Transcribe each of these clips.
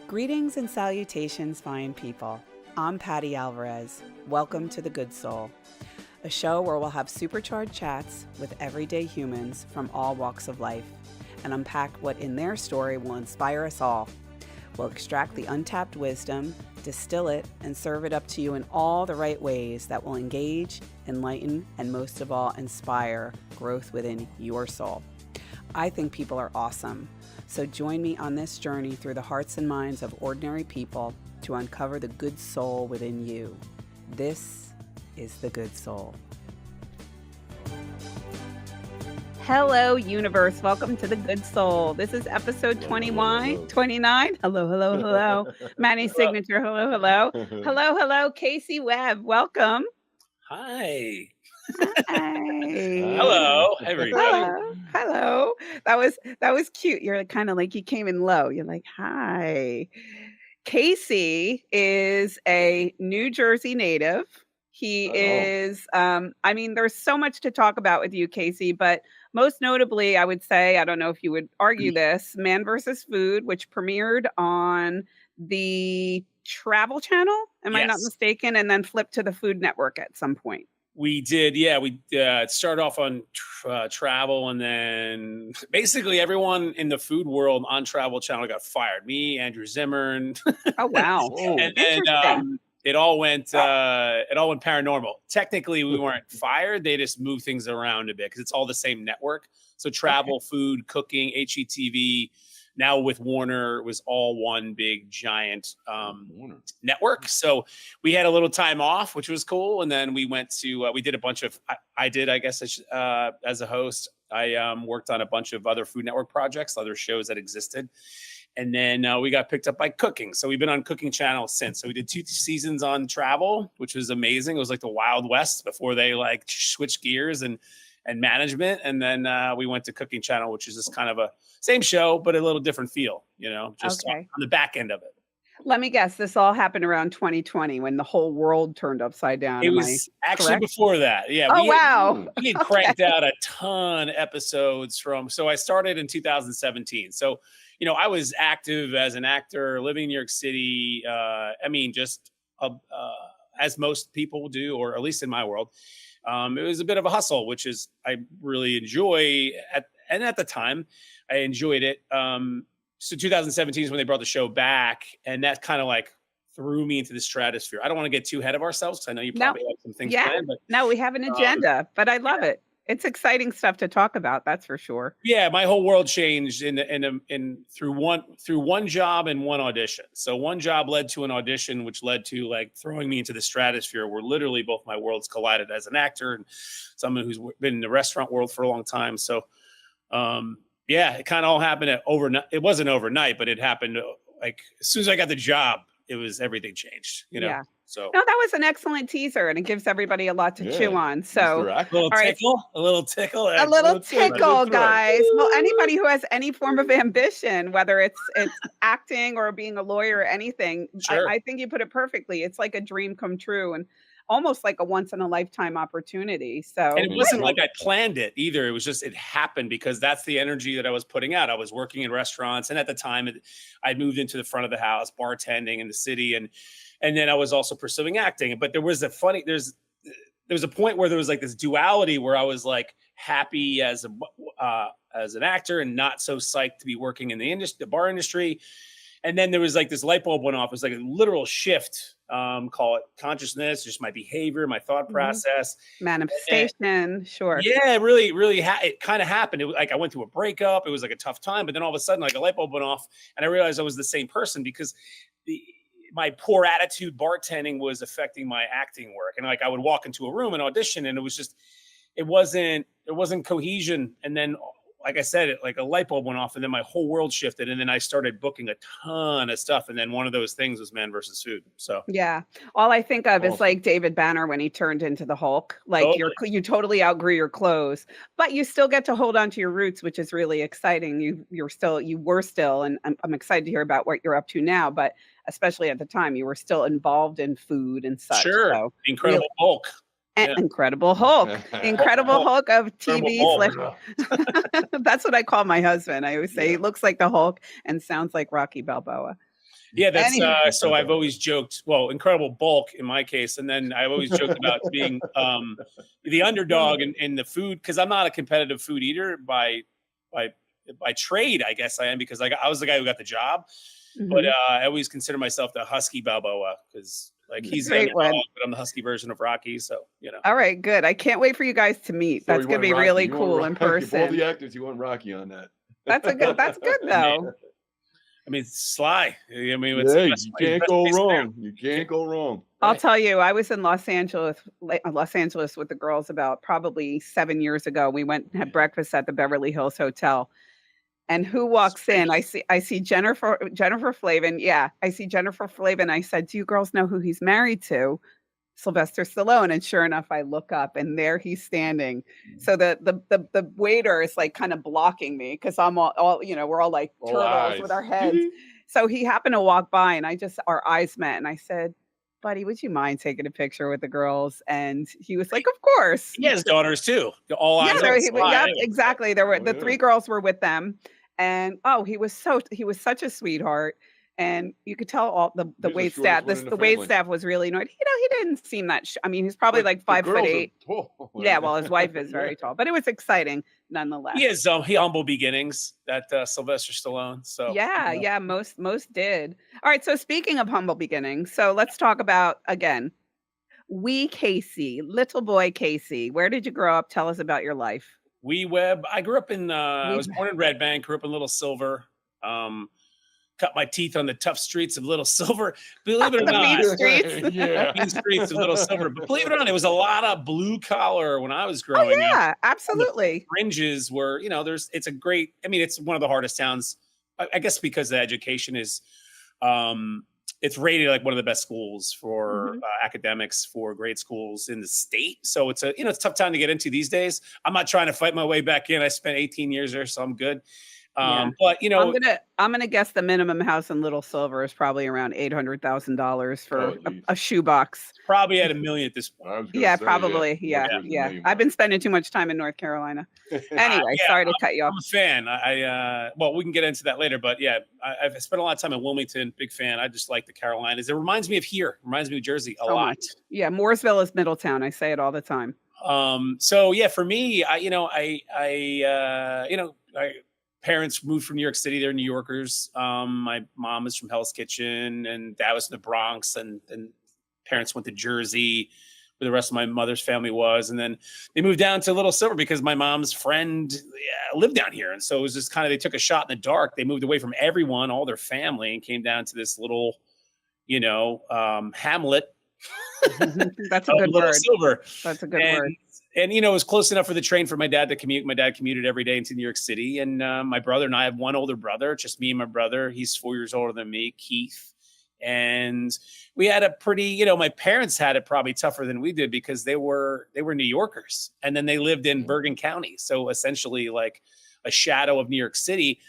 Greetings and salutations, fine people. I'm Patti Alvarez. Welcome to The Good Soul, a show where we'll have supercharged chats with everyday humans from all walks of life and unpack what in their story will inspire us all. We'll extract the untapped wisdom, distill it, and serve it up to you in all the right ways that will engage, enlighten, and most of all, inspire growth within your soul. I think people are awesome. So join me on this journey through the hearts and minds of ordinary people to uncover the good soul within you. This is The Good Soul. Hello, universe. Welcome to The Good Soul. This is episode 29. Hello. Manny's signature. Hello. Hello, Casey Webb. Welcome. Hi. Hi. Hello, everybody. Hello. That was cute. You're kind of like, you came in low. You're like, hi. Casey is a New Jersey native. He is, there's so much to talk about with you, Casey, but most notably, I would say, I don't know if you would argue this, Man vs. Food, which premiered on the Travel Channel, am I not mistaken, and then flipped to the Food Network at some point. We did, we started off on Travel, and then basically everyone in the food world on Travel Channel got fired. Me, Andrew Zimmern. Oh wow! And then it all went paranormal. Technically, we weren't fired; they just moved things around a bit because it's all the same network. So Travel, Food, Cooking, HGTV. Now with Warner, it was all one big giant network. So we had a little time off, which was cool. And then we went to, we did a bunch of, as a host, I worked on a bunch of other Food Network projects, other shows that existed. And then we got picked up by Cooking. So we've been on Cooking Channel since. So we did 2 seasons on Travel, which was amazing. It was like the Wild West before they like switched gears and management. And then we went to Cooking Channel, which is just kind of a same show, but a little different feel, just on the back end of it. Let me guess, this all happened around 2020 when the whole world turned upside down. It was actually correct? Before that. Yeah. Wow. We had cranked out a ton of episodes so I started in 2017. So, I was active as an actor living in New York City. As most people do, or at least in my world. It was a bit of a hustle, which is I really enjoy. At the time, I enjoyed it. So 2017 is when they brought the show back, and that kind of like threw me into the stratosphere. I don't want to get too ahead of ourselves because I know you probably have some things planned. But, no, we have an agenda, but I love it. It's exciting stuff to talk about. That's for sure. Yeah, my whole world changed through one job and one audition. So one job led to an audition, which led to like throwing me into the stratosphere, where literally both my worlds collided as an actor and someone who's been in the restaurant world for a long time. So, it kind of all happened overnight. It wasn't overnight, but it happened like as soon as I got the job, everything changed. Yeah. So no, that was an excellent teaser, and it gives everybody a lot to chew on. So a little tickle, guys. Well, anybody who has any form of ambition, whether it's acting or being a lawyer or anything, sure. I think you put it perfectly. It's like a dream come true, and almost like a once in a lifetime opportunity. So and it wasn't like I planned it either. It was just, it happened because that's the energy that I was putting out. I was working in restaurants, and at the time I moved into the front of the house, bartending in the city. And then I was also pursuing acting, but there was a point where there was like this duality where I was like happy as an actor and not so psyched to be working in the bar industry. And then there was like this light bulb went off. It was like a literal shift, call it consciousness, just my behavior, my thought process. Manifestation, sure. Yeah, really, it kind of happened. It was like I went through a breakup. It was like a tough time, but then all of a sudden like a light bulb went off and I realized I was the same person because my poor attitude bartending was affecting my acting work. And like I would walk into a room and audition and it wasn't cohesion. And then, like I said, like a light bulb went off and then my whole world shifted. And then I started booking a ton of stuff. And then one of those things was Man vs. Food. So yeah, all I think of is like David Banner when he turned into the Hulk. Like you totally outgrew your clothes, but you still get to hold on to your roots, which is really exciting. You were still, and I'm excited to hear about what you're up to now. But especially at the time, you were still involved in food and such. Sure, so, Incredible Hulk. Incredible Hulk, Incredible Hulk of TV. That's what I call my husband. I always say he looks like the Hulk and sounds like Rocky Balboa. Yeah, that's Anyway. so I've always joked, well, incredible bulk in my case. And then I've always joked about being the underdog in the food, because I'm not a competitive food eater by trade, I guess I am, because I was the guy who got the job. But I always consider myself the husky Balboa, because like he's the Great underdog, one. but I'm the husky version of Rocky. So, All right, good. I can't wait for you guys to meet. So That's going to be really cool in person. All the actors, you want Rocky on that. That's good though. I mean, Sly. I mean, you can't go wrong. You can't go wrong. I'll tell you, I was in Los Angeles with the girls about probably 7 years ago. We went and had breakfast at the Beverly Hills Hotel. And who walks in? I see Jennifer Flavin. Yeah, I see Jennifer Flavin. I said, "Do you girls know who he's married to?" Sylvester Stallone. And sure enough, I look up and there he's standing. So the waiter is like kind of blocking me, because I'm all we're all like turtles with our heads. So he happened to walk by and our eyes met, and I said, "Buddy, would you mind taking a picture with the girls?" And he was like, "Of course." He has daughters too. All eyes. Yeah, exactly. There were the 3 girls were with them. And he was such a sweetheart. And you could tell all the wait staff. The wait staff was really annoyed. He didn't seem that. I mean, he's probably like 5'8". Yeah, well, his wife is very tall, but it was exciting nonetheless. He has humble beginnings, that Sylvester Stallone. So yeah, most did. All right. So speaking of humble beginnings, so let's talk about again. Casey, little boy Casey. Where did you grow up? Tell us about your life. Webb. I grew up in. I was born in Red Bank. Grew up in Little Silver. Cut my teeth on the tough streets of Little Silver. Believe it or not, mean streets. Mean streets of Little Silver. But believe it or not, it was a lot of blue collar when I was growing up. Yeah, absolutely. Fringes were, it's a great. I mean, it's one of the hardest towns, I guess, because the education is. It's rated like one of the best schools for academics for grade schools in the state. So it's a tough town to get into these days. I'm not trying to fight my way back in. I spent 18 years there, so I'm good. But I'm gonna guess the minimum house in Little Silver is probably around $800,000 for a shoebox. Probably at $1 million at this point. Yeah, probably. Yeah. I've been spending too much time in North Carolina. Anyway, sorry to cut you off. I'm a fan. Well, we can get into that later, but yeah, I've spent a lot of time in Wilmington. Big fan. I just like the Carolinas. It reminds me of here. Reminds me of Jersey a lot. Much. Yeah, Mooresville is Middletown. I say it all the time. So yeah, for me, parents moved from New York City. They're New Yorkers. My mom is from Hell's Kitchen, and dad was in the Bronx. And parents went to Jersey, where the rest of my mother's family was. And then they moved down to Little Silver because my mom's friend lived down here. And so it was just kind of, they took a shot in the dark. They moved away from everyone, all their family, and came down to this little, hamlet. That's a good word. Silver. That's a good word. And, it was close enough for the train for my dad to commute. My dad commuted every day into New York City. And my brother and I have one older brother, just me and my brother. He's 4 years older than me, Keith. And we had a pretty, my parents had it probably tougher than we did because they were New Yorkers. And then they lived in Bergen County. So essentially like a shadow of New York City.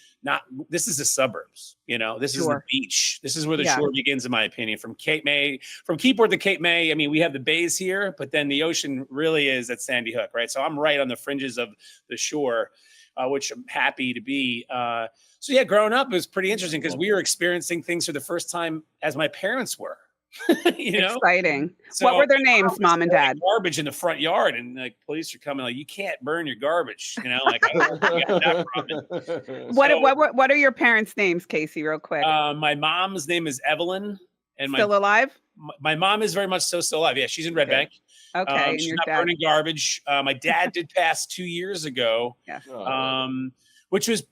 This is the suburbs, this is the beach. This is where the shore begins, in my opinion, from Keyport to Cape May. I mean, we have the bays here, but then the ocean really is at Sandy Hook, right? So I'm right on the fringes of the shore, which I'm happy to be. So yeah, growing up, it was pretty interesting because we were experiencing things for the first time as my parents were. Exciting. So what were their names, mom and dad? Garbage in the front yard, and like police are coming, like, you can't burn your garbage. Like I don't know, that problem. What are your parents' names, Casey? Real quick. My mom's name is Evelyn, and still alive. My mom is very much so still alive. Yeah, she's in Red Bank. Okay, she's not burning garbage. My dad did pass 2 years ago. Yeah. Which was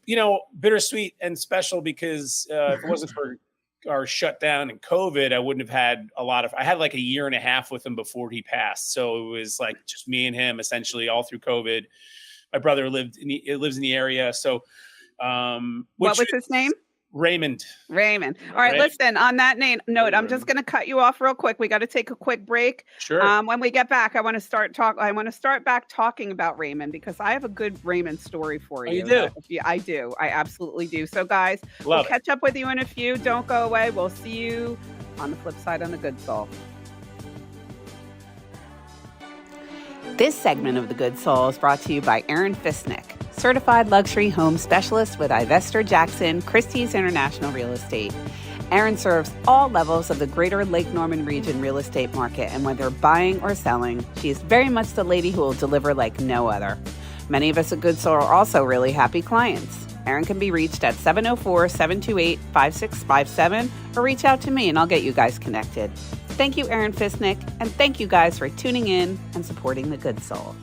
bittersweet and special because if it wasn't for our shutdown and COVID, I wouldn't have had I had like a year and a half with him before he passed. So it was like just me and him essentially all through COVID. My brother lives in the area. So, what was his name? Raymond. All right, listen, on that note, I'm just going to cut you off real quick. We got to take a quick break. Sure. When we get back, I want to start back talking about Raymond because I have a good Raymond story for you. You do? Yeah, I do. I absolutely do. So guys, we'll catch up with you in a few. Don't go away. We'll see you on the flip side on The Good Soul. This segment of The Good Soul is brought to you by Aaron Fisnick, certified luxury home specialist with Ivester Jackson Christie's International Real Estate. Erin serves all levels of the greater Lake Norman region real estate market, and whether buying or selling, she is very much the lady who will deliver like no other. Many of us at Good Soul are also really happy clients. Erin can be reached at 704-728-5657 or reach out to me and I'll get you guys connected. Thank you, Erin Fisnick, and thank you guys for tuning in and supporting the Good Soul.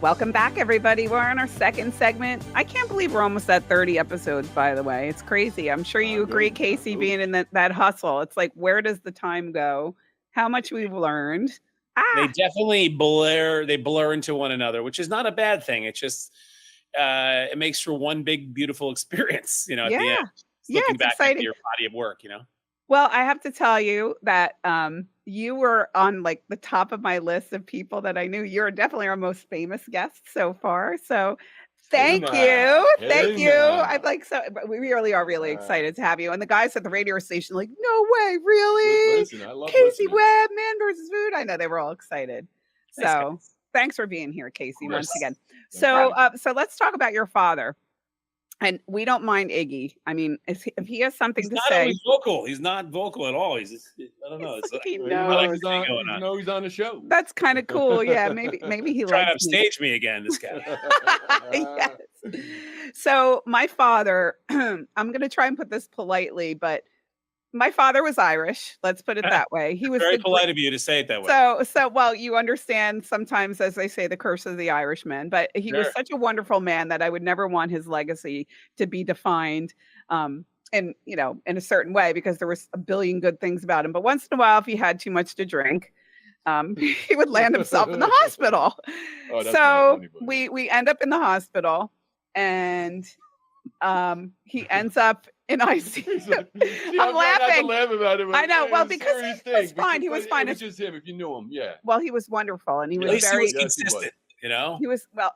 Welcome back, everybody. We're on our second segment. I can't believe we're almost at 30 episodes, by the way. It's crazy. I'm sure you agree, Casey, being in that hustle. It's like, where does the time go? How much we've learned. They definitely blur into one another, which is not a bad thing. It's just it makes for one big beautiful experience, at the end. Looking back at your body of work, Well, I have to tell you that you were on like the top of my list of people that I knew. You're definitely our most famous guest so far. So thank you. I'm like, but we really are really excited to have you. And the guys at the radio station, like, no way, really? Listen, I love Casey listening. Webb, Man versus Food. I know they were all excited. So thanks for being here, Casey, once again. So let's talk about your father. And we don't mind Iggy. I mean, if he has something to say, he's vocal. He's not vocal at all. He's I don't know. It's like he knows. knows. He's on the show. That's kind of cool. Yeah, maybe he trying to likes me. upstage me again. This guy. Yes. So my father, I'm going to try and put this politely, but my father was Irish. Let's put it that way. He was very polite of you to say it that way. So well, you understand sometimes, as they say, the curse of the Irishman. But he was such a wonderful man that I would never want his legacy to be defined, in a certain way, because there was a billion good things about him. But once in a while, if he had too much to drink, he would land himself in the hospital. So we end up in the hospital, and he ends up in ICU. I'm laughing. I know. Well, because he was fine. He was fine. It was just him. If you knew him, yeah. Well, he was wonderful, and he was At least very he was consistent.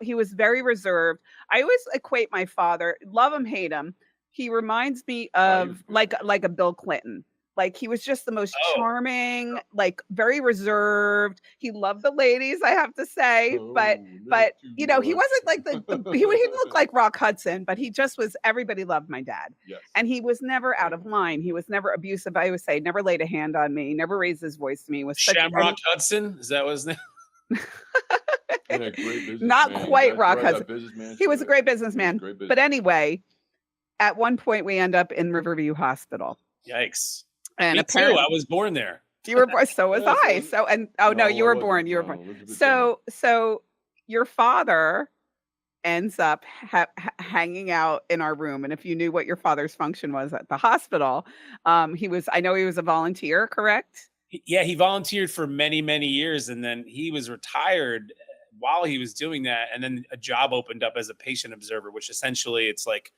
He was very reserved. I always equate my father, love him, hate him. He reminds me of like a Bill Clinton. Like, he was just the most charming, like very reserved. He loved the ladies, I have to say, but he wasn't like he didn't look like Rock Hudson, but he just was. Everybody loved my dad, and he was never out of line. He was never abusive. I always say, never laid a hand on me, never raised his voice to me. Was Shamrock Hudson? Is that what his name? Not quite Rock Hudson. He was a great businessman. But anyway, at one point we end up in Riverview Hospital. Yikes. And me too. I was born there. You were born. So was I. So no, you were born. You were born. So your father ends up hanging out in our room. And if you knew what your father's function was at the hospital, I know he was a volunteer, correct? Yeah, he volunteered for many, many years, and then he was retired while he was doing that. And then a job opened up as a patient observer, which essentially it's like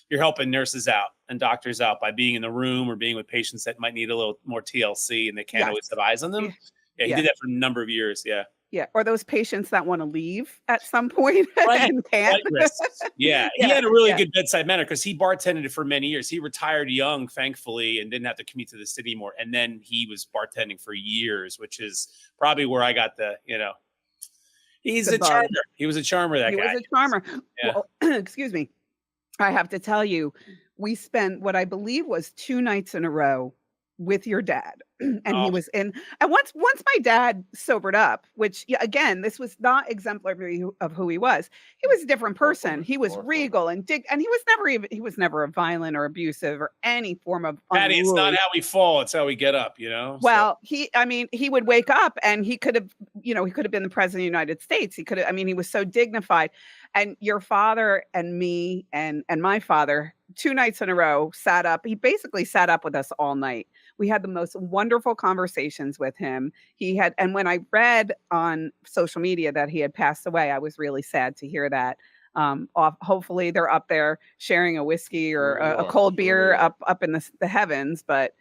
you're helping nurses out and doctors out by being in the room or being with patients that might need a little more TLC and they can't always have eyes on them. Yeah, he did that for a number of years. Yeah. Yeah. Or those patients that want to leave at some point and can't. Yeah. He had a really good bedside manner because he bartended for many years. He retired young, thankfully, and didn't have to commute to the city anymore. And then he was bartending for years, which is probably where I got he's a charmer. He was a charmer, that guy. He was a charmer. Yeah. Well, excuse me. I have to tell you, we spent what I believe was 2 nights in a row with your dad. And he was in, and once my dad sobered up, which again, this was not exemplary of who he was. He was a different person. He was regal and and he was never violent or abusive or any form of Patty, it's not how we fall, it's how we get up, Well, he would wake up and he could have, he could have been the president of the United States. He was so dignified. And your father and me and my father, 2 nights in a row, he basically sat up with us all night. We had the most wonderful conversations with him. And when I read on social media that he had passed away, I was really sad to hear that. Hopefully they're up there sharing a whiskey or a cold beer up in the heavens. But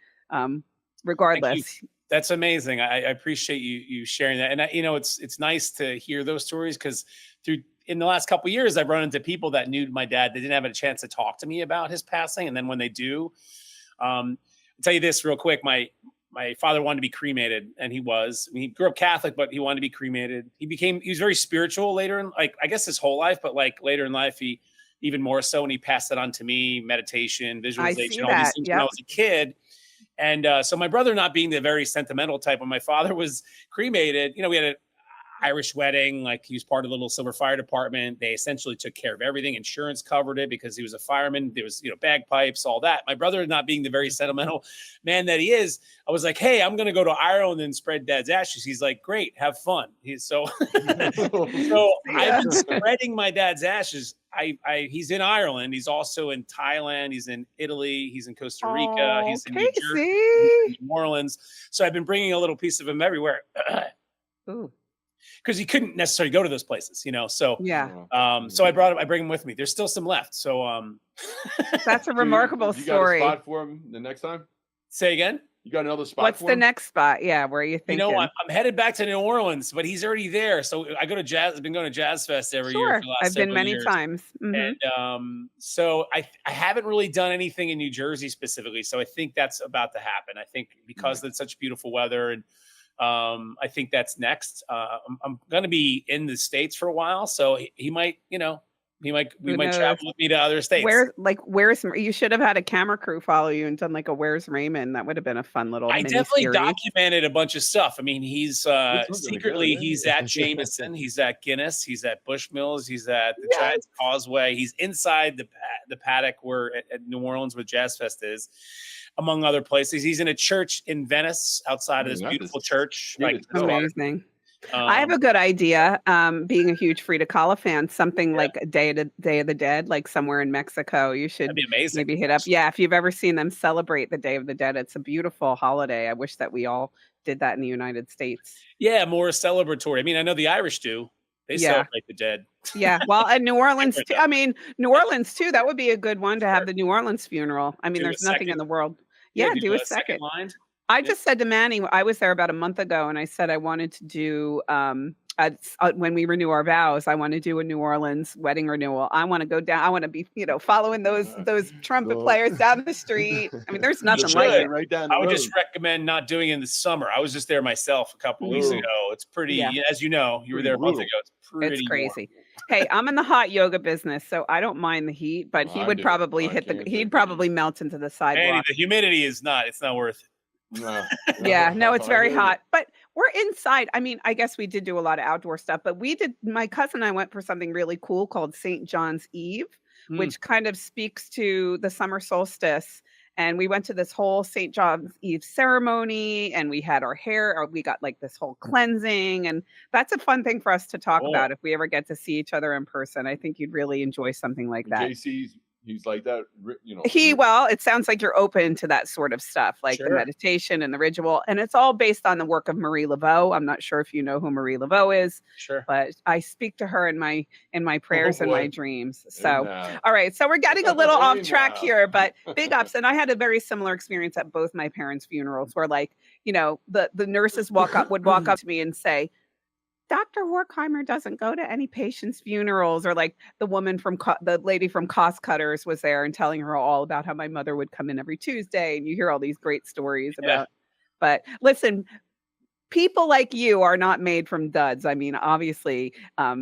regardless, that's amazing. I appreciate you sharing that. And it's nice to hear those stories because in the last couple of years, I've run into people that knew my dad. They didn't have a chance to talk to me about his passing. And then when they do, I'll tell you this real quick. My father wanted to be cremated, and he grew up Catholic, but he wanted to be cremated. He was very spiritual later in, I guess his whole life, but later in life, he even more so. And he passed it on to me, meditation, visualization, all these that. things when I was a kid. And so my brother, not being the very sentimental type, when my father was cremated, we had an Irish wedding. Like, he was part of the little Silver Fire Department. They essentially took care of everything. Insurance covered it because he was a fireman. There was, bagpipes, all that. My brother, not being the very sentimental man that he is, I was like, hey, I'm going to go to Ireland and spread Dad's ashes. He's like, great, have fun. So I've been spreading my dad's ashes. He's in Ireland. He's also in Thailand. He's in Italy. He's in Costa Rica. He's in New Jersey, he's in New Orleans. So I've been bringing a little piece of him everywhere. Ooh. Because he couldn't necessarily go to those places, So so I bring him with me. There's still some left. So that's a remarkable story. You got a spot for him the next time? Say again? You got another spot? What's the next spot? Yeah, where are you thinking? I'm headed back to New Orleans, but he's already there. So I go to jazz. I've been going to Jazz Fest every year. For the last I've been many years. times. Mm-hmm. And so I haven't really done anything in New Jersey specifically. So I think that's about to happen. I think because it's such beautiful weather, and I think that's next. I'm going to be in the States for a while, so he might, we might travel with me to other states. Where's you should have had a camera crew follow you and done like a Where's Raymond. That would have been a fun little. I definitely documented a bunch of stuff. I mean, he's secretly he's at Jameson, he's at Guinness, he's at Bushmills, he's at the Giants Causeway, he's inside the paddock where at New Orleans where Jazz Fest is, among other places. He's in a church in Venice outside of this beautiful church. Amazing. I have a good idea. Being a huge Frida Kahlo fan, something like a Day of the Dead, like somewhere in Mexico. You should be amazing. Maybe hit up. Yeah, if you've ever seen them celebrate the Day of the Dead, it's a beautiful holiday. I wish that we all did that in the United States. Yeah, more celebratory. I mean, I know the Irish do. They celebrate the dead. Yeah, well, and New Orleans too. I mean, New Orleans too. That would be a good one to have the New Orleans funeral. I mean, there's nothing in the world. Yeah, do a second line. I just said to Manny, I was there about a month ago, and I said I wanted to do, when we renew our vows, I want to do a New Orleans wedding renewal. I want to go down. I want to be, following those trumpet players down the street. I mean, there's nothing like it. Right down the I would road. just recommend not doing it in the summer. I was just there myself a couple of weeks ago. It's pretty, as you know, you were there a month ago. It's crazy. Hey, I'm in the hot yoga business, so I don't mind the heat, but he would probably he'd probably melt into the sidewalk. The humidity it's not worth it. No. It's very hot, but we're inside. I mean, I guess we did do a lot of outdoor stuff, but my cousin and I went for something really cool called St. John's Eve, which kind of speaks to the summer solstice. And we went to this whole St. John's Eve ceremony, and we had our hair, we got like this whole cleansing. And that's a fun thing for us to talk about if we ever get to see each other in person. I think you'd really enjoy something like that. He's like that, it sounds like you're open to that sort of stuff, like the meditation and the ritual. And it's all based on the work of Marie Laveau. I'm not sure if you know who Marie Laveau is, but I speak to her in my prayers and my dreams. So, all right. So we're getting a little off track here, but big ups. And I had a very similar experience at both my parents' funerals where the nurses would walk up to me and say, Dr. Horkheimer doesn't go to any patients' funerals, or like the lady from Cost Cutters was there and telling her all about how my mother would come in every Tuesday, and you hear all these great stories about. But listen, people like you are not made from duds. I mean, obviously,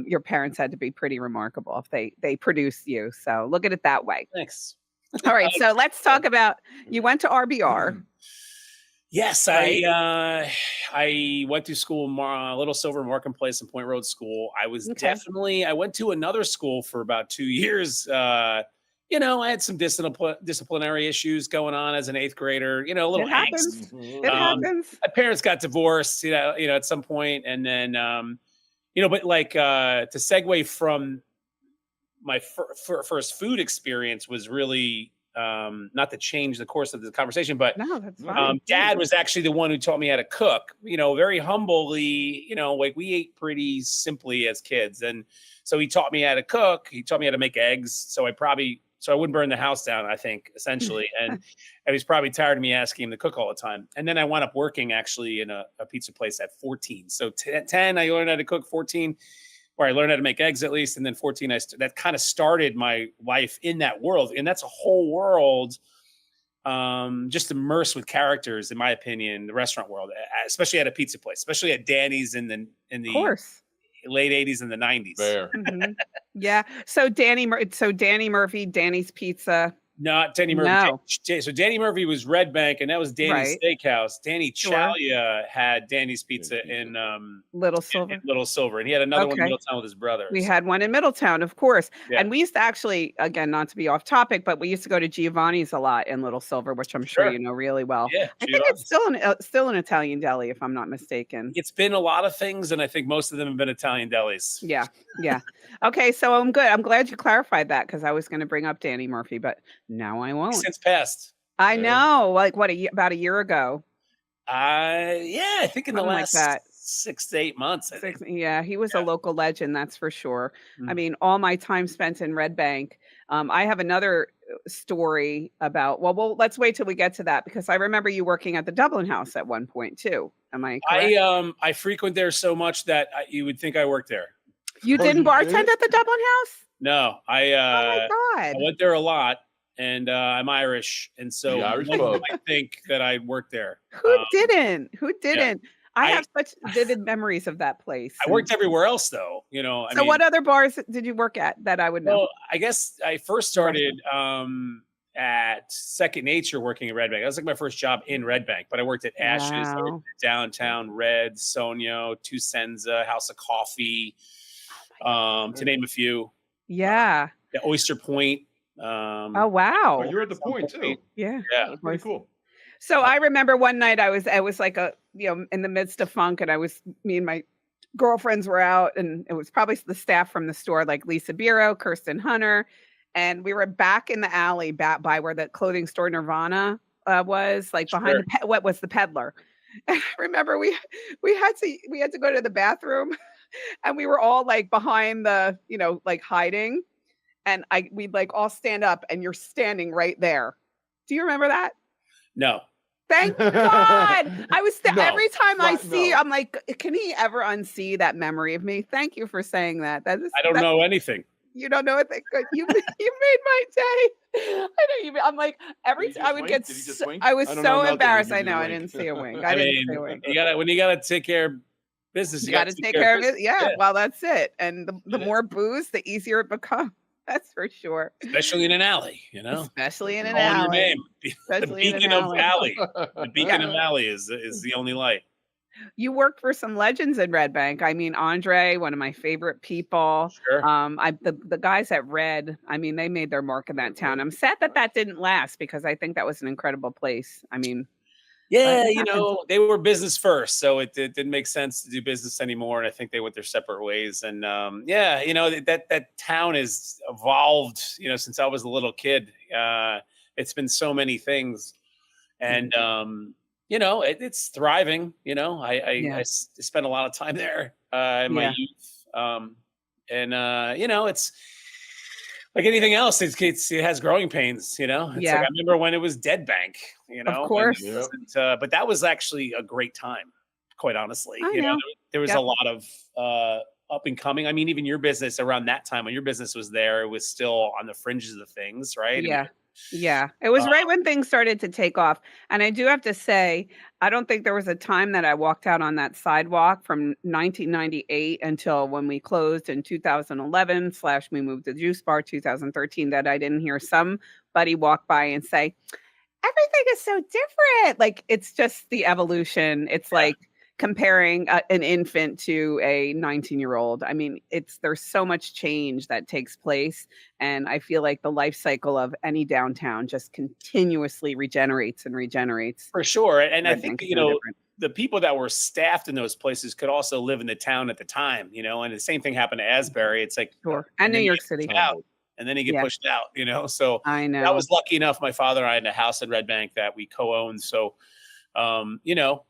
your parents had to be pretty remarkable if they produced you. So look at it that way. Thanks. All right, so let's talk about you went to RBR. Yes, right. I went to school, Little Silver Marketplace and Point Road School. I was I went to another school for about 2 years. I had some disciplinary issues going on as an 8th grader, a little angst. It happens. My parents got divorced, at some point. And then, but like to segue from my first food experience was really not to change the course of the conversation, but that's fine. Dad was actually the one who taught me how to cook, very humbly, like we ate pretty simply as kids. And so he taught me how to cook. He taught me how to make eggs. So I wouldn't burn the house down, I think, essentially. And he was probably tired of me asking him to cook all the time. And then I wound up working actually in a pizza place at 14. So 10, I learned how to cook. 14, where I learned how to make eggs at least. And then 14, that kind of started my life in that world. And that's a whole world just immersed with characters, in my opinion, the restaurant world, especially at a pizza place, especially at Danny's of course. late 80s and the 90s. Fair. Mhm. Yeah. So Danny Murphy, Danny's Pizza. Not Danny Murphy. No. So Danny Murphy was Red Bank, and that was Danny's Right. Steakhouse. Danny Sure. Chalia had Danny's Pizza in Little Silver. in Little Silver, and he had another one in Okay. Middletown with his brother. We had one in Middletown, of course. Yeah. And we used to actually, again, not to be off topic, but we used to go to Giovanni's a lot in Little Silver, which I'm sure Sure. you know really well. Yeah, I think it's still an Italian deli, if I'm not mistaken. It's been a lot of things, and I think most of them have been Italian delis. Yeah. Yeah. Okay. So I'm good. I'm glad you clarified that because I was going to bring up Danny Murphy, but now I won't. Since passed. I Yeah. know. Like what, about a year ago. Yeah, I think in the Something like last that. 6 to 8 months. I think. Yeah, he was a local legend, that's for sure. I Mm. mean, all my time spent in Red Bank. I have another story about, well, let's wait till we get to that because I remember you working at the Dublin House at one point too. Am I correct? I frequent there so much that you would think I worked there. You Oh, didn't you bartend did? at the Dublin House? No, I Oh my I God. went there a lot, and I'm Irish, and so The Irish one pub. might think that I worked there. Who didn't? Who didn't? I I- have such vivid memories of that place. I worked everywhere else, though. You know, So what other bars did you work at that I would know? Well, I guess I first started at Second Nature working at Red Bank. That was like my first job in Red Bank, but I worked at Ashes, I Wow. worked at Downtown, Red, Sonio, Tusenza, House of Coffee, to name a few. Yeah. Yeah, Oyster Point. Oh wow. Oh, you're at the point too. Yeah. Yeah. That's pretty cool. So I remember one night I was like in the midst of funk, and me and my girlfriends were out, and it was probably the staff from the store, like Lisa Biro, Kirsten Hunter, and we were back in the alley, back by where the clothing store Nirvana was, like behind what was the peddler. And I remember we had to go to the bathroom, and we were all like behind the like hiding, and we'd like all stand up, and you're standing right there. Do you remember that? No. Thank God. I was No, every time I fuck see, no. I'm like, can he ever unsee that memory of me? Thank you for saying that. I don't know anything. You don't know what they could. You made my day. I don't even. I'm like Did he I just would wink? get. Did he just wink? I was I don't know so nothing. embarrassed. He I did a know. I wink. didn't see a wink. I I didn't mean, see a wink. when you gotta take care of business, You got to take care of it. Yeah. Yeah. Well, that's it. And the Yeah. more booze, the easier it becomes. That's for sure. Especially in an alley, you know. Especially in an Calling your alley. name. The Especially in an beacon of alley. alley. The beacon Yeah. of alley is the only light. You worked for some legends in Red Bank. I mean, Andre, one of my favorite people. Sure. The guys at Red, I mean, they made their mark in that town. I'm sad that didn't last because I think that was an incredible place. I mean, Yeah, it you know, they were business first, so it didn't make sense to do business anymore, and I think they went their separate ways. And yeah, you know, that town has evolved, you know, since I was a little kid. It's been so many things, and you know, it's thriving. You know, I spent a lot of time there in my youth, and you know, it's like anything else. It has growing pains. You know, it's like I remember when it was Dead Bank. You know, of course. but that was actually a great time, quite honestly. I know. There was a lot of up and coming. I mean, even your business around that time when your business was there, it was still on the fringes of things, right? Yeah. I mean, Yeah. It was right when things started to take off. And I do have to say, I don't think there was a time that I walked out on that sidewalk from 1998 until when we closed in 2011 / we moved to the Juice Bar 2013 that I didn't hear somebody walk by and say, everything is so different. Like, it's just the evolution. It's like comparing an infant to a 19-year-old. I mean, there's so much change that takes place. And I feel like the life cycle of any downtown just continuously regenerates and regenerates. for sure. And I Red think, Bank's you no know, different. the people that were staffed in those places could also live in the town at the time, you know, and the same thing happened to Asbury. It's like, Sure. And New then you York get City. pushed out, and then you get pushed out, you know? So I know. I was lucky enough. My father and I had a house in Red Bank that we co-owned. So, you know,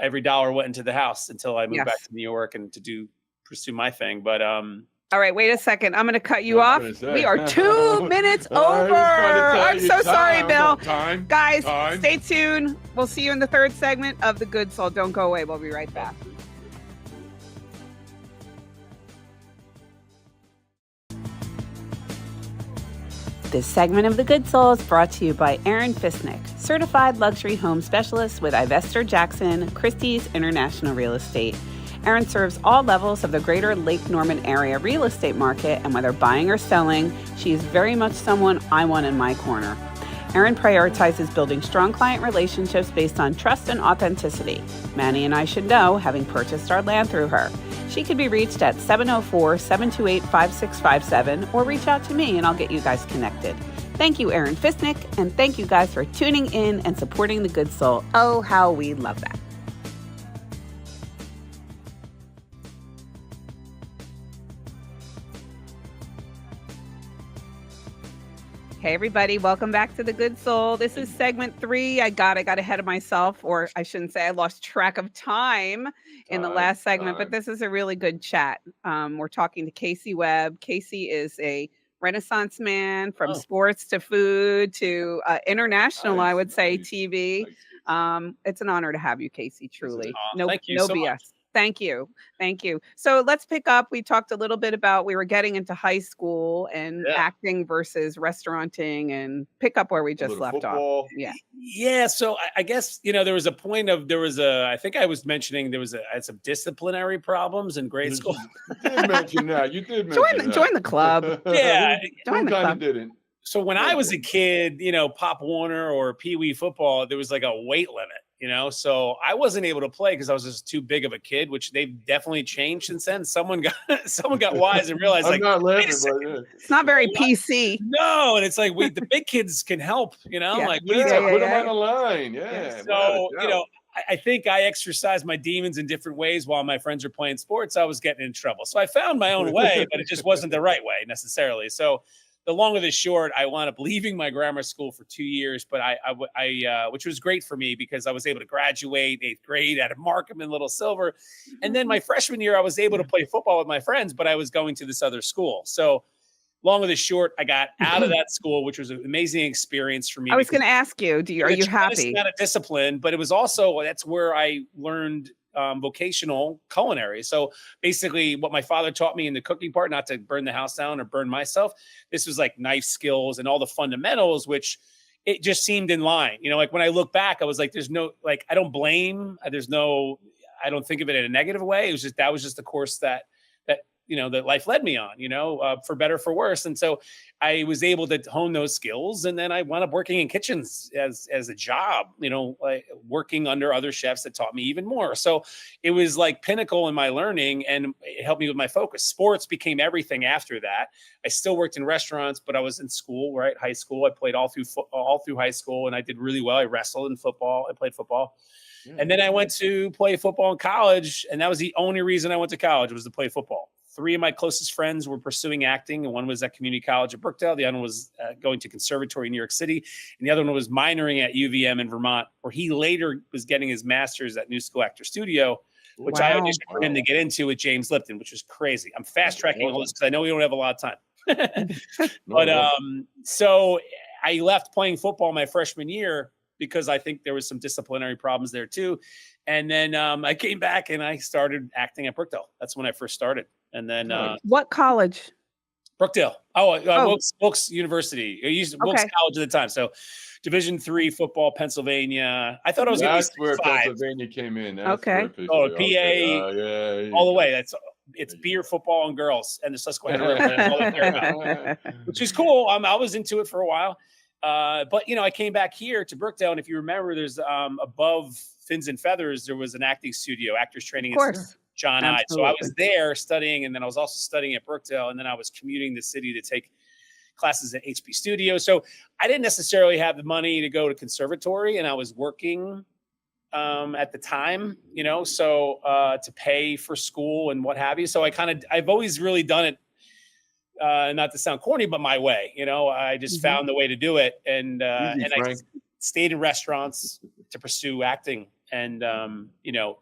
every dollar went into the house until I moved back to New York and to pursue my thing. But, all right, wait a second. I'm going to cut you I off. was gonna We say. are 2 minutes I was trying to over. tell I'm you so sorry, Bill. Time. Guys, Time. stay tuned. We'll see you in the third segment of The Good Soul. Don't go away. We'll be right back. This segment of The Good Soul is brought to you by Aaron Fisnick, certified luxury home specialist with Ivester Jackson, Christie's International Real Estate. Erin serves all levels of the greater Lake Norman area real estate market, and whether buying or selling, she is very much someone I want in my corner. Erin prioritizes building strong client relationships based on trust and authenticity. Manny and I should know, having purchased our land through her. She can be reached at 704-728-5657 or reach out to me and I'll get you guys connected. Thank you, Erin Fisnick, and thank you guys for tuning in and supporting The Good Soul. Oh, how we love that. Hey, everybody. Welcome back to The Good Soul. This is segment 3. I got ahead of myself, or I shouldn't say I lost track of time in the last segment, but this is a really good chat. We're talking to Casey Webb. Casey is a Renaissance man from sports to food to international, I would say, TV. It's an honor to have you, Casey, truly. Thank you so BS. much. Thank you. So let's pick up. We talked a little bit about we were getting into high school and acting versus restaurating, and pick up where we just left off. Yeah. So I guess, there was a point of, I think I was mentioning I had some disciplinary problems in grade school. You did mention that. Join the club. Yeah. Join the club. Didn't. So when I was a kid, Pop Warner or Pee Wee football, there was like a weight limit. So I wasn't able to play because I was just too big of a kid, which they've definitely changed since then. Someone got wise and realized I'm not laughing, but it's not very PC. No, and it's like the big kids can help, like put them on the line. Yeah. So, I think I exercised my demons in different ways while my friends were playing sports. I was getting in trouble. So I found my own way, but it just wasn't the right way necessarily. So the long of the short, I wound up leaving my grammar school for 2 years, but I which was great for me because I was able to graduate 8th grade out of Markham and Little Silver. And then my freshman year, I was able to play football with my friends, but I was going to this other school. So long of the short, I got out of that school, which was an amazing experience for me. I was going to ask you, are you happy? Not a discipline, but it was also, that's where I learned vocational culinary. So basically what my father taught me in the cooking part, not to burn the house down or burn myself, this was like knife skills and all the fundamentals, which it just seemed in line. Like when I look back, I was like, there's no, like, I don't blame, I don't think of it in a negative way. That was just the course that life led me on, for better, for worse. And so I was able to hone those skills. And then I wound up working in kitchens as a job, like working under other chefs that taught me even more. So it was like pinnacle in my learning, and it helped me with my focus. Sports became everything after that. I still worked in restaurants, but I was in school, right? High school. I played all through high school, and I did really well. I wrestled in football. I played football. And then I went to play football in college. And that was the only reason I went to college, was to play football. 3 of my closest friends were pursuing acting, and one was at community college at Brookdale. The other one was going to conservatory in New York City. And the other one was minoring at UVM in Vermont, where he later was getting his master's at New School Actor Studio, which I auditioned for him to get into with James Lipton, which was crazy. I'm fast tracking all this because I know we don't have a lot of time. But so I left playing football my freshman year because I think there was some disciplinary problems there too. And then I came back and I started acting at Brookdale. That's when I first started. And then what college? Brookdale. Wilkes University. I used Wilkes College at the time. So Division III football, Pennsylvania. I thought I was going to be That's where Pennsylvania came in. PA, all the way. It's beer, football, and girls, and the Susquehanna, which is cool. I was into it for a while. But I came back here to Brookdale, and if you remember, there's above Fins and Feathers, there was an acting studio, Actors Training Institute, John I. So I was there studying, and then I was also studying at Brookdale, and then I was commuting the city to take classes at HB Studio. So I didn't necessarily have the money to go to conservatory, and I was working at the time, to pay for school and what have you. So I've always really done it. Not to sound corny, but my way, I just found the way to do it. And I stayed in restaurants to pursue acting, and,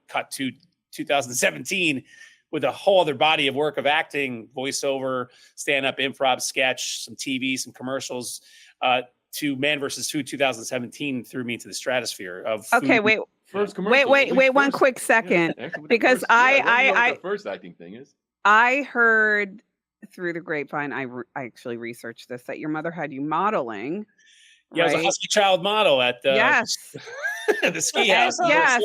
cut to 2017 with a whole other body of work of acting, voiceover, stand-up, improv, sketch, some TV, some commercials, to Man vs. Food 2017 threw me into the stratosphere of food. Okay, wait, one quick second, because the first acting thing is. I heard through the grapevine, I actually researched this, that your mother had you modeling. Yeah, I was a husky child model at yes. the ski house. Yes.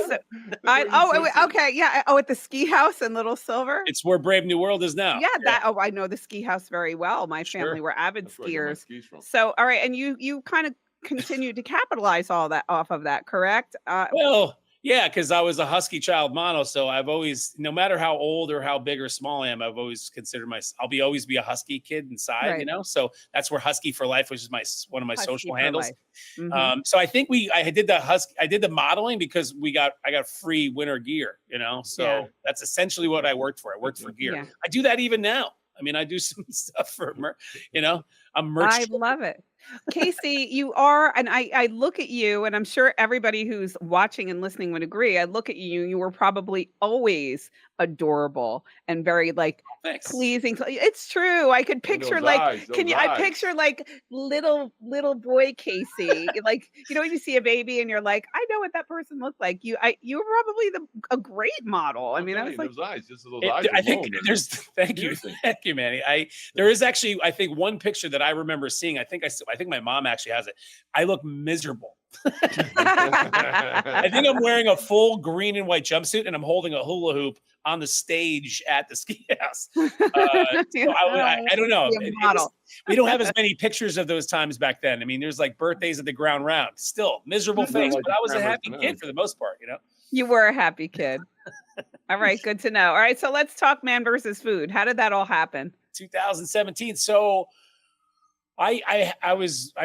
Okay. Yeah. Oh, at the ski house in Little Silver. It's where Brave New World is now. Yeah. I know the ski house very well. My family were avid That's where I got my skiers. skis from. So, all right, and you kind of continued to capitalize all that off of that, correct? Well, yeah, because I was a husky child model, so I've always, no matter how old or how big or small I am, I've always considered always be a husky kid inside, Right. you know. So that's where Husky for Life, which is one of my Husky social for handles. life. So I think I did the modeling because I got free winter gear, you know. So that's essentially what I worked for. I worked for gear. Yeah. I do that even now. I mean, I do some stuff for, you know, I'm merch. I love it. Casey, you are, and I look at you, and I'm sure everybody who's watching and listening would agree. I look at you, you were probably always adorable and very pleasing. It's true. I could picture I picture little boy Casey. Like, you know, when you see a baby and you're like, I know what that person looked like. You were probably a great model. I mean, I was like, those eyes, just those eyes. I think there's, thank you, Manny. There is actually, I think, one picture that I remember seeing. I think my mom actually has it. I look miserable. I think I'm wearing a full green and white jumpsuit and I'm holding a hula hoop on the stage at the ski house. I don't know. We don't have as many pictures of those times back then. I mean, there's like birthdays at the ground round. Still miserable face, but I was a happy kid for the most part, you know? You were a happy kid. All right, good to know. All right, so let's talk Man versus Food. How did that all happen? 2017. So I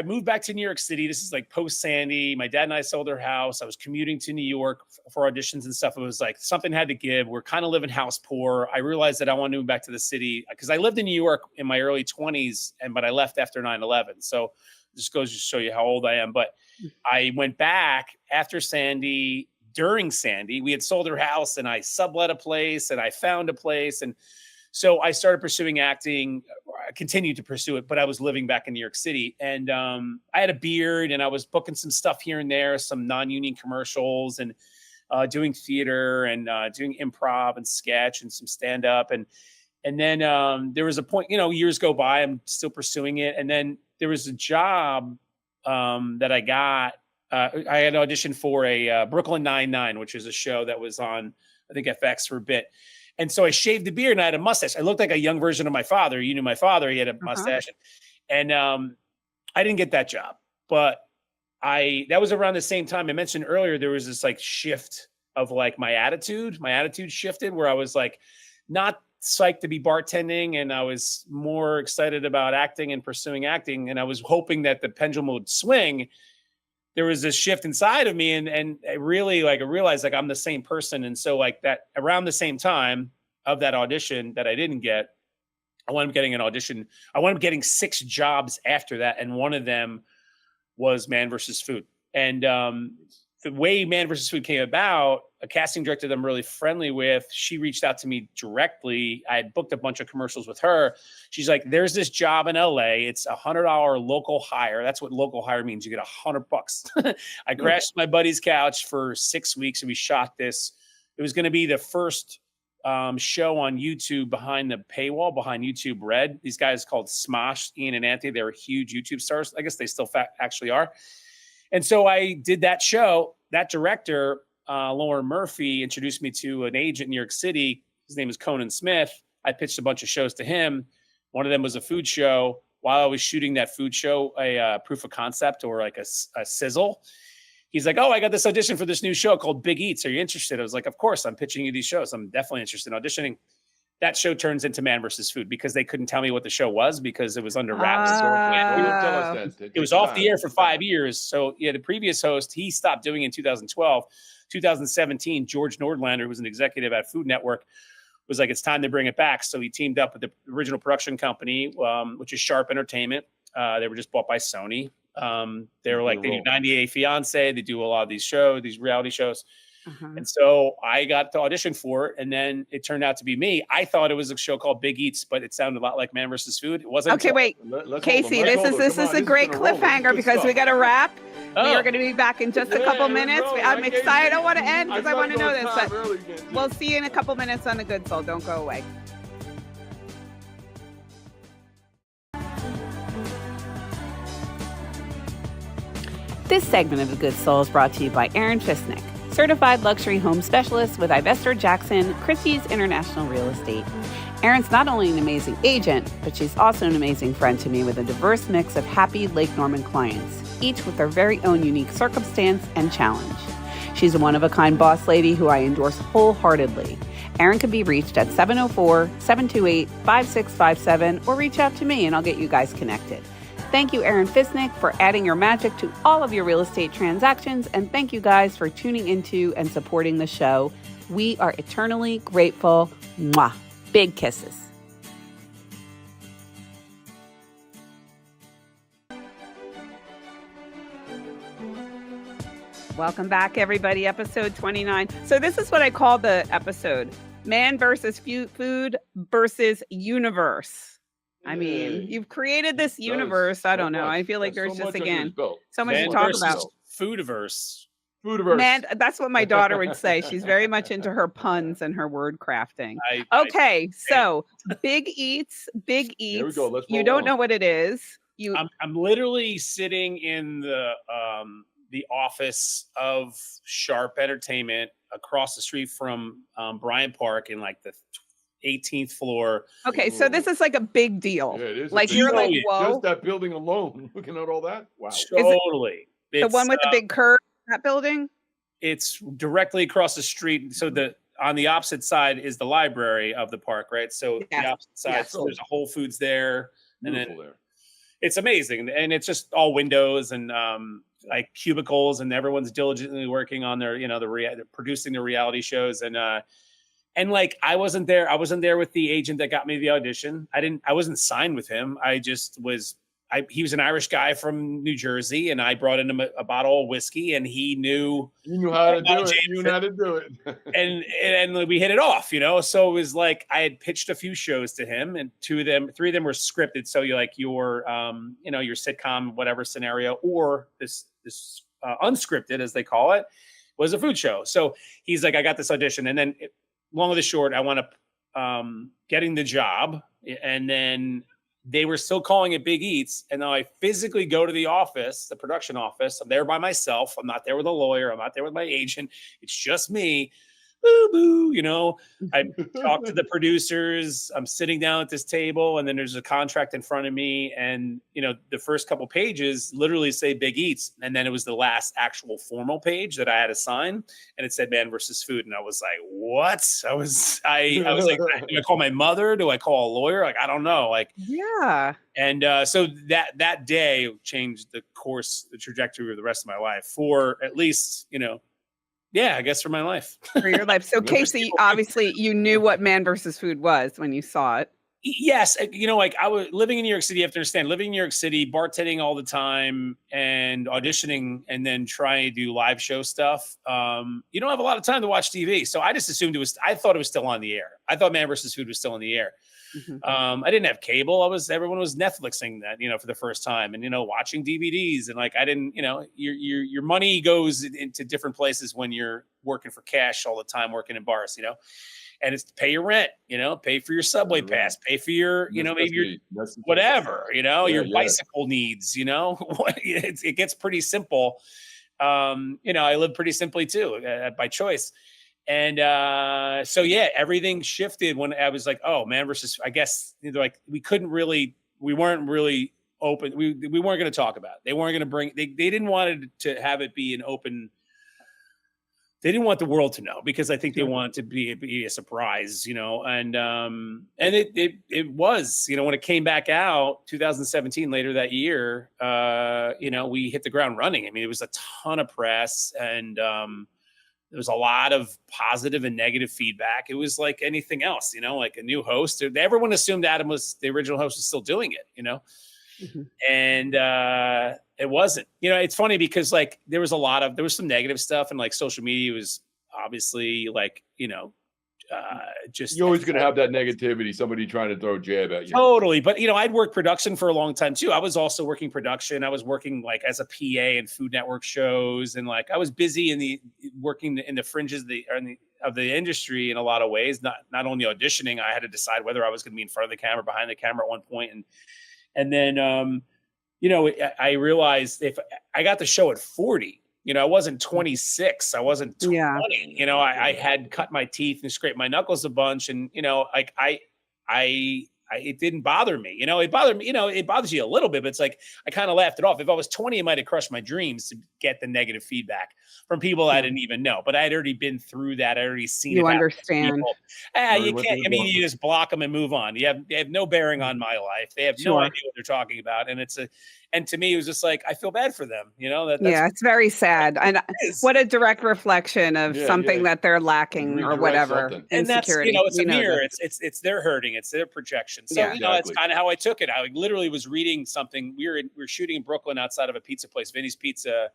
moved back to New York City. This is like post Sandy. My dad and I sold our house. I was commuting to New York for auditions and stuff. It was like something had to give. We're kind of living house poor. I realized that I wanted to move back to the city because I lived in New York in my early 20s, but I left after 9/11. So it just goes to show you how old I am. But I went back after Sandy. During Sandy, we had sold our house and I sublet a place and I found a place. And so I started pursuing acting. I continued to pursue it, but I was living back in New York City. And I had a beard and I was booking some stuff here and there, some non-union commercials and doing theater and doing improv and sketch and some stand-up. And then there was a point, you know, years go by, I'm still pursuing it. And then there was a job that I got. I had an audition for a Brooklyn Nine-Nine, which is a show that was on, I think, FX for a bit. And so I shaved the beard and I had a mustache. I looked like a young version of my father. You knew my father. He had a mustache. And I didn't get that job. But that was around the same time I mentioned earlier, there was this like shift of like my attitude. My attitude shifted where I was like not psyched to be bartending and I was more excited about acting and pursuing acting. And I was hoping that the pendulum would swing. There was this shift inside of me and I really I realized like I'm the same person. And so like that around the same time of that audition that I didn't get, I wound up getting an audition. I wound up getting 6 jobs after that. And one of them was Man versus Food. And the way Man versus Food came about, a casting director that I'm really friendly with, she reached out to me directly. I had booked a bunch of commercials with her. She's like, there's this job in LA. It's $100 local hire. That's what local hire means. You get $100. I crashed my buddy's couch for 6 weeks and we shot this. It was going to be the first show on YouTube behind the paywall, behind YouTube Red. These guys called Smosh, Ian and Anthony. They were huge YouTube stars. I guess they still actually are. And so I did that show. That director, Lauren Murphy, introduced me to an agent in New York City. His name is Conan Smith. I pitched a bunch of shows to him. One of them was a food show. While I was shooting that food show, a proof of concept or like a sizzle, he's like, oh, I got this audition for this new show called Big Eats. Are you interested? I was like, of course, I'm pitching you these shows. I'm definitely interested in auditioning. That show turns into Man versus Food because they couldn't tell me what the show was because it was under wraps. It was off the air for 5 years. So yeah, the previous host, he stopped doing it in 2012. 2017, George Nordlander, who was an executive at Food Network, was like, it's time to bring it back. So he teamed up with the original production company, which is Sharp Entertainment. They were just bought by Sony. They were like, they do 90 Day Fiance. They do a lot of these shows, these reality shows. And so I got to audition for it, and then it turned out to be me. I thought it was a show called Big Eats, but it sounded a lot like Man versus Food. It wasn't. Okay, wait, Casey, this is a great cliffhanger because we got to wrap. We are going to be back in just a couple minutes. I'm excited. I don't want to end because I want to know this, but we'll see you in a couple minutes on The Good Soul. Don't go away. This segment of The Good Soul is brought to you by Aaron Fisnick, certified luxury home specialist with Ivester Jackson, Christie's International Real Estate. Erin's not only an amazing agent, but she's also an amazing friend to me with a diverse mix of happy Lake Norman clients, each with their very own unique circumstance and challenge. She's a one-of-a-kind boss lady who I endorse wholeheartedly. Erin can be reached at 704-728-5657 or reach out to me and I'll get you guys connected. Thank you, Aaron Fisnick, for adding your magic to all of your real estate transactions, and thank you guys for tuning into and supporting the show. We are eternally grateful. Mwah. Big kisses. Welcome back, everybody. Episode 29. So this is what I call the episode: Man versus Food versus Universe. I mean, you've created this universe. I don't know. I feel like there's just, again, so much to talk about. Foodiverse. Man, that's what my daughter would say. She's very much into her puns and her word crafting. So big eats. Here we go. Let's You don't know what it is. I'm literally sitting in the office of Sharp Entertainment across the street from Bryant Park in like the 18th floor. Okay, so this is like a big deal. Yeah, it is. Like you're like, whoa. Just that building alone, looking at all that. Wow. Totally. The one with the big curve, that building? It's directly across the street. So on the opposite side is the library of the park, right? So the opposite side, so there's a Whole Foods there. Beautiful and then there. It's amazing. And it's just all windows and like cubicles, and everyone's diligently working on their, producing the reality shows. And like, I wasn't there with the agent that got me the audition. I wasn't signed with him. He was an Irish guy from New Jersey, and I brought in him a bottle of whiskey, and he knew how to do it. You knew how to do it. and we hit it off, So it was like I had pitched a few shows to him, and three of them were scripted. So your sitcom, whatever scenario, or this unscripted, as they call it, was a food show. So he's like, I got this audition, and then long of the short, I wound up getting the job, and then they were still calling it Big Eats. And now I physically go to the office, the production office. I'm there by myself. I'm not there with a lawyer. I'm not there with my agent. It's just me. Boo, boo, I talk to the producers. I'm sitting down at this table, and then there's a contract in front of me. And, the first couple pages literally say Big Eats. And then it was the last actual formal page that I had to sign. And it said Man versus Food. And I was like, what? I was like, do I call my mother? Do I call a lawyer? Like, I don't know. Like, yeah. And so that day changed the trajectory of the rest of my life for at least, I guess for my life. For your life. So Casey, obviously you knew what Man versus Food was when you saw it. Yes. Like I was living in New York City. You have to understand, living in New York City, bartending all the time and auditioning, and then trying to do live show stuff. You don't have a lot of time to watch TV. So I just assumed I thought it was still on the air. I thought Man versus Food was still on the air. Mm-hmm. I didn't have cable. Everyone was Netflixing that, for the first time, and, watching DVDs, and like, I didn't, your money goes into different places when you're working for cash all the time, working in bars, and it's to pay your rent, pay for your subway pass, pay for your, maybe your whatever, your bicycle needs, it gets pretty simple. I live pretty simply too, by choice. And so, everything shifted when I was like, oh, Man versus, I guess, like we weren't really open. We weren't going to talk about it. They weren't going to they didn't want to have it be an open. They didn't want the world to know, because I think they want it to be a surprise, and it was, when it came back out 2017, later that year, we hit the ground running. I mean, it was a ton of press, and there was a lot of positive and negative feedback. It was like anything else, like a new host. Everyone assumed Adam the original host was still doing it, Mm-hmm. And it wasn't. It's funny because like there was some negative stuff, and like social media was obviously like, just you're always going to have that negativity, somebody trying to throw a jab at you. Totally. But, I'd worked production for a long time too. I was also working production. I was working like as a PA in Food Network shows. And like, I was busy working in the fringes of the industry in a lot of ways, not only auditioning. I had to decide whether I was going to be in front of the camera, behind the camera at one point. And then, I realized if I got the show at 40, I wasn't 26, I wasn't 20, I had cut my teeth and scraped my knuckles a bunch. And, like it didn't bother me. It bothered me. It bothers you a little bit, but it's like I kind of laughed it off. If I was 20, it might have crushed my dreams to get the negative feedback from people I didn't even know. But I had already been through that. I already seen it. You understand. You can't. I mean, you just block them and move on. They have no bearing on my life. They have no idea what they're talking about. And to me, it was just like I feel bad for them. It's very sad. And what a direct reflection of something that they're lacking or whatever. And that's it's a mirror. It's their hurting. It's their projection. So it's kind of how I took it. I literally was reading something. We were shooting in Brooklyn outside of a pizza place, Vinny's Pizza,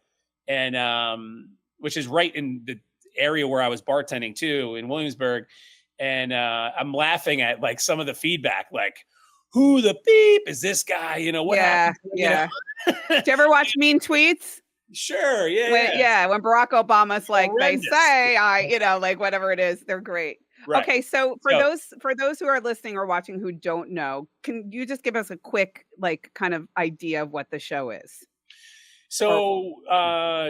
and which is right in the area where I was bartending too, in Williamsburg. And I'm laughing at like some of the feedback, like, who the beep is this guy? What happened? Yeah. Did you ever watch Mean Tweets? Sure. When Barack Obama's like, horrendous. They say, like whatever it is, they're great. Right. Okay. So for those who are listening or watching who don't know, can you just give us a quick, like, kind of idea of what the show is? So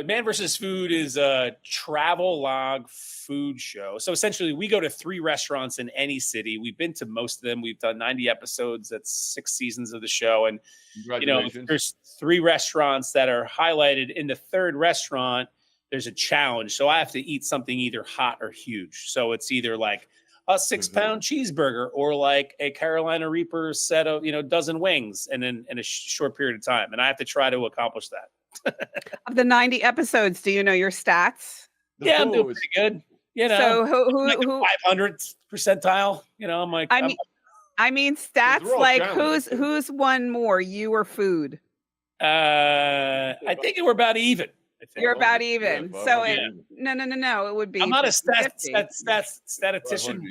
Man vs. Food is a travel log food show. So essentially we go to 3 restaurants in any city. We've been to most of them. We've done 90 episodes. That's 6 seasons of the show. And, there's 3 restaurants that are highlighted. In the 3rd restaurant, there's a challenge. So I have to eat something either hot or huge. So it's either like a 6-pound cheeseburger or like a Carolina Reaper set of, dozen wings and then in a short period of time. And I have to try to accomplish that. Of the 90 episodes, do you know your stats? I'm doing pretty good. So who like 500th percentile? I'm like, I mean stats like who's won more, you or food? I think we're about even. You're about even. No, it would be. I'm not a statistician.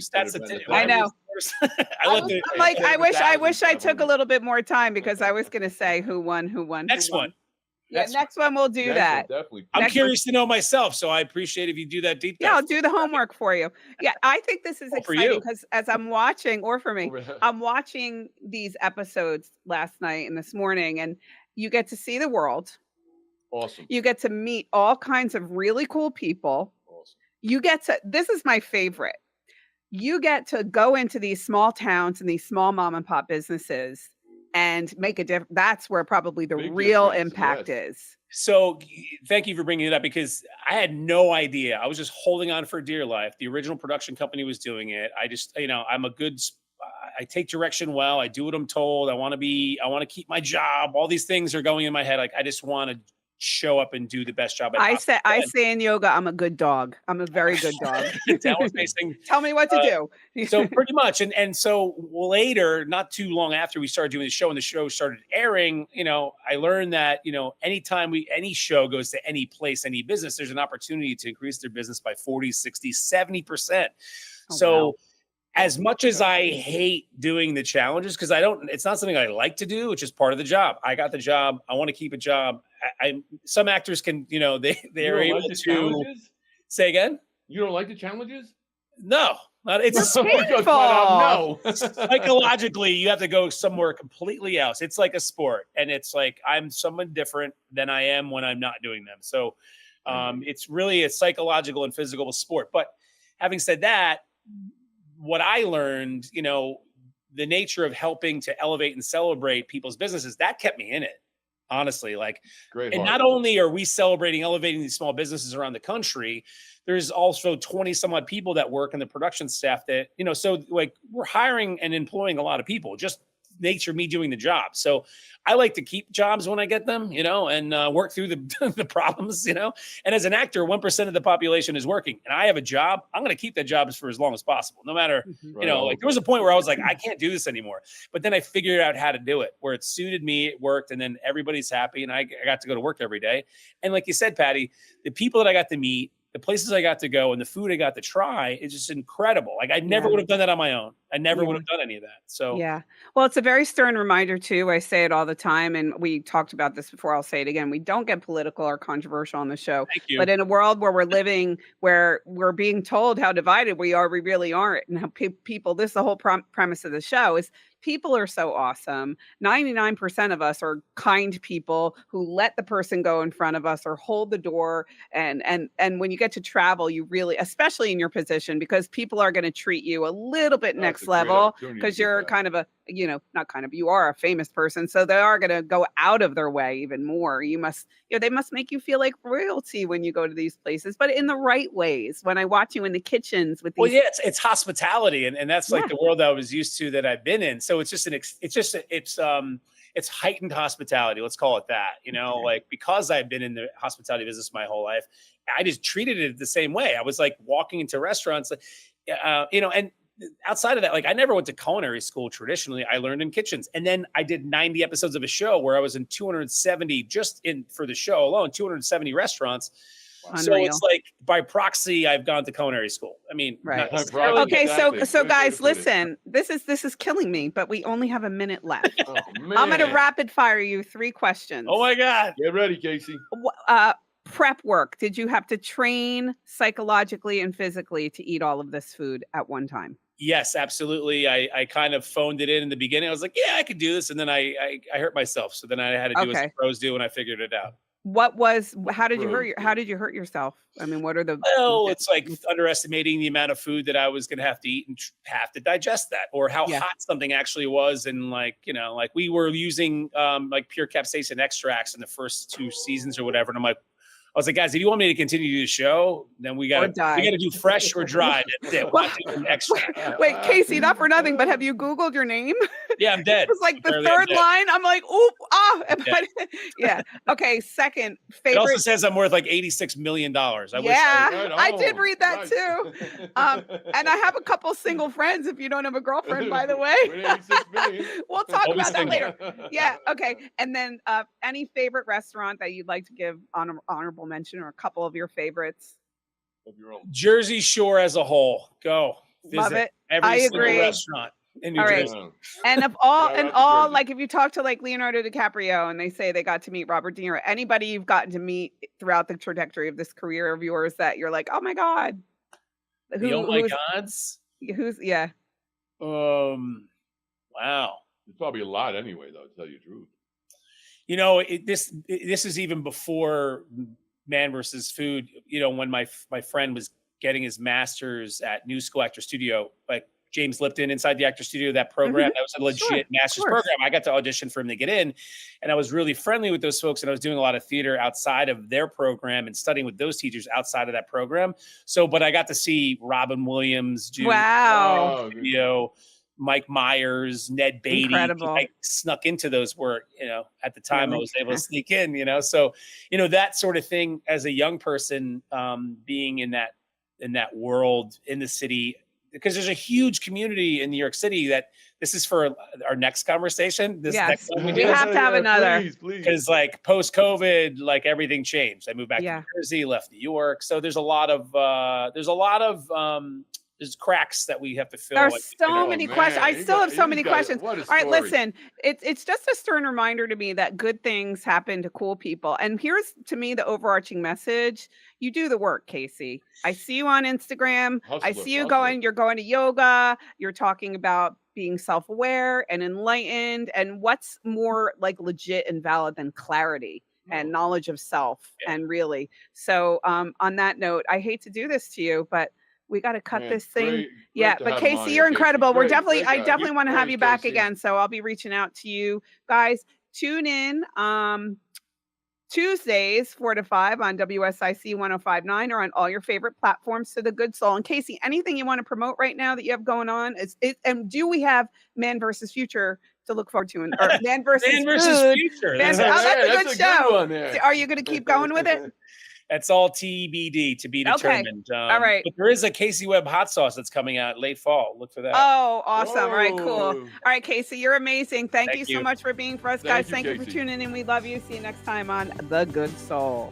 I know. I wish I took a little bit more time because I was going to say who won. Next one. Next one we'll do that. Definitely. I'm curious to know myself, so I appreciate if you do that deep dive. Yeah, I'll do the homework for you. Yeah, I think this is exciting because as I'm watching, or for me, I'm watching these episodes last night and this morning, and you get to see the world. Awesome. You get to meet all kinds of really cool people. Awesome. This is my favorite. You get to go into these small towns and these small mom and pop businesses and make a difference. That's where probably the real impact is. So thank you for bringing it up because I had no idea. I was just holding on for dear life. The original production company was doing it. I just, I take direction well. I do what I'm told. I want to keep my job. All these things are going in my head. Like, I just want to show up and do the best job I say in yoga, I'm a good dog. I'm a very good dog. Tell me what to do. So pretty much. And so later, not too long after we started doing the show and the show started airing, I learned that, anytime any show goes to any place, any business, there's an opportunity to increase their business by 40, 60, 70%. Wow. As much as I hate doing the challenges, because it's not something I like to do, which is part of the job. I got the job. I want to keep a job. Some actors can, they're able to say again. You don't like the challenges? No, it's painful. No, psychologically, you have to go somewhere completely else. It's like a sport, and it's like I'm someone different than I am when I'm not doing them. So, it's really a psychological and physical sport. But having said that, what I learned, the nature of helping to elevate and celebrate people's businesses, that kept me in it, honestly. Not only are we celebrating, elevating these small businesses around the country, there's also 20 some odd people that work in the production staff that, so like we're hiring and employing a lot of people, just nature of me doing the job. So I like to keep jobs when I get them, and work through the problems, and as an actor, 1% of the population is working and I have a job. I'm going to keep that job for as long as possible, no matter, there was a point where I was like, I can't do this anymore. But then I figured out how to do it where it suited me, it worked. And then everybody's happy. And I got to go to work every day. And like you said, Patty, the people that I got to meet, the places I got to go and the food I got to try is just incredible. Like I never would have done that on my own. I never would have done any of that. So well, it's a very stern reminder too. I say it all the time, and we talked about this before. I'll say it again. We don't get political or controversial on the show. Thank you. But in a world where we're living, where we're being told how divided we are, we really aren't. And how people. This is the whole premise of the show is people are so awesome. 99% of us are kind people who let the person go in front of us or hold the door. And when you get to travel, you really, especially in your position, because people are going to treat you a little bit next level because you're kind of a, not kind of, you are a famous person. So they are going to go out of their way even more. They must make you feel like royalty when you go to these places, but in the right ways. When I watch you in the kitchens with these. Well, yeah, it's hospitality. And that's like the world I was used to that I've been in. So it's just it's heightened hospitality. Let's call it that, like, because I've been in the hospitality business my whole life, I just treated it the same way. I was like walking into restaurants, and outside of that, like, I never went to culinary school traditionally. I learned in kitchens. And then I did 90 episodes of a show where I was in 270, for the show alone, 270 restaurants. Wow. So it's like by proxy, I've gone to culinary school. I mean, right. Okay. Exactly. So guys, listen, this is killing me, but we only have a minute left. Oh, man. I'm going to rapid fire you 3 questions. Oh my God. Get ready, Casey. Prep work. Did you have to train psychologically and physically to eat all of this food at one time? Yes, absolutely. I kind of phoned it in the beginning. I was like, yeah, I could do this. And then I hurt myself. So then I had to do as pros do, and I figured it out. How did you hurt yourself? I mean, what are the, it's like underestimating the amount of food that I was going to have to eat and have to digest that, or how hot something actually was. And like we were using like pure capsaicin extracts in the first 2 seasons or whatever. And I was like, guys, if you want me to continue to do the show, then we got to do fresh or dry. That's it. We're not doing extra. Wait, Casey, not for nothing, but have you Googled your name? Yeah, I'm dead. It was like the third line. I'm like, yeah. Okay, second favorite. It also says I'm worth like $86 million. I did read that too. And I have a couple single friends. If you don't have a girlfriend, by the way, we'll talk about that later. Yeah. Okay. And then any favorite restaurant that you'd like to give honorable mention, or a couple of your favorites? Of your own. Jersey Shore as a whole. Go. Love it. Every single restaurant in New Jersey. Right. And of all, like if you talk to like Leonardo DiCaprio and they say they got to meet Robert De Niro, anybody you've gotten to meet throughout the trajectory of this career of yours that you're like, oh my God. Gods? Who's wow. There's probably a lot anyway, though, to tell you the truth. This is even before Man versus Food. When my friend was getting his master's at New School Actor Studio, like James Lipton inside the Actor Studio, that program, that was a legit master's program. I got to audition for him to get in, and I was really friendly with those folks, and I was doing a lot of theater outside of their program and studying with those teachers outside of that program. So, but I got to see Robin Williams do Mike Myers, Ned Beatty. Incredible. I snuck into those where, at the time I was able to sneak in, so, that sort of thing as a young person, being in that world in the city, because there's a huge community in New York City that this is for our next conversation. We have to have another. Please. Because like post-COVID, like everything changed. I moved back to New Jersey, left New York. So there's a lot of there's cracks that we have to fill. There are so many questions. I still have so many questions. All right, listen, it's just a stern reminder to me that good things happen to cool people. And here's, to me, the overarching message. You do the work, Casey. I see you on Instagram. I see you you're going to yoga. You're talking about being self-aware and enlightened. And what's more like legit and valid than clarity and knowledge of self? And really. So on that note, I hate to do this to you, but we got to cut this thing. Great but Casey, you're incredible. I definitely want to have you back again. So I'll be reaching out to you guys. Tune in Tuesdays 4 to 5 on WSIC 105.9 or on all your favorite platforms to The Good Soul. And Casey, anything you want to promote right now that you have going on? And do we have Man versus Future to look forward to? Or Man versus Future. That's a good show. Are you going to keep going with it? That's all TBD, to be determined. All right. But there is a Casey Webb hot sauce that's coming out late fall. Look for that. Oh, awesome. All right, cool. All right, Casey, you're amazing. Thank you so much for being for us, guys. Thank you for tuning in. We love you. See you next time on The Good Soul.